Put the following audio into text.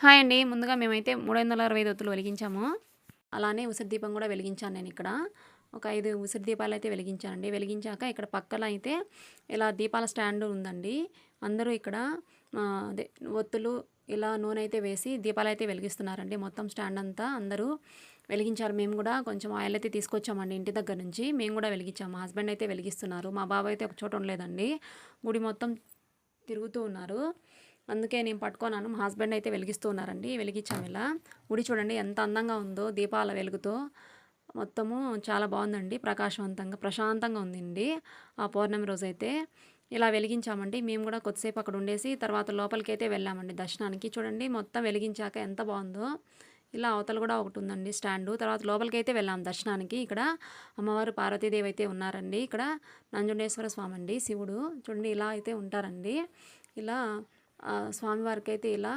Hi అండి. ముందుగా మేమైతే 365 ఒత్తులు వెలిగించాము. అలానే ఉసిరి దీపం గూడా వెలిగించాను నేనిక్కడ. ఒక 5 ఉసిరి దీపాలైతే వెలిగించానండి. వెలిగించాక ఇక్కడ పక్కన అయితే ఇలా దీపాల స్టాండ్ ఉందండి. అందరూ ఇక్కడ అదే ఒత్తులు ఇలా నూనె అయితే వేసి దీపాలైతే వెలిగిస్తున్నారండి. మొత్తం స్టాండ్ అంతా అందరూ వెలిగించారు. మేము గూడా కొంచెం ఆయిల్ అయితే తీసుకొచ్చామండి ఇంటి దగ్గర నుంచి. మేము గూడా వెలిగించాము. మా హస్బెండ్ అయితే వెలిగిస్తున్నారు. మా బాబు అయితే ఒక చోట ఉండలేదండి. గుడి మొత్తం తిరుగుతూ ఉన్నారు. అందుకే నేను పట్టుకున్నాను. మా హస్బెండ్ అయితే వెలిగిస్తూ ఉన్నారండి. వెలిగించాము ఇలా. గుడి చూడండి ఎంత అందంగా ఉందో దీపాల వెలుగుతో. మొత్తము చాలా బాగుందండి. ప్రకాశవంతంగా, ప్రశాంతంగా ఉందండి ఆ పౌర్ణమి రోజైతే. ఇలా వెలిగించామండి. మేము కూడా కొద్దిసేపు అక్కడ ఉండేసి తర్వాత లోపలికైతే వెళ్ళామండి దర్శనానికి. చూడండి మొత్తం వెలిగించాక ఎంత బాగుందో. ఇలా అవతల కూడా ఒకటి ఉందండి స్టాండు. తర్వాత లోపలికైతే వెళ్ళాం దర్శనానికి. ఇక్కడ అమ్మవారు పార్వతీదేవి అయితే ఉన్నారండి. ఇక్కడ నంజుండేశ్వర స్వామి అండి శివుడు. చూడండి ఇలా అయితే ఉంటారండి. ఇలా స్వామివారికి అయితే ఇలా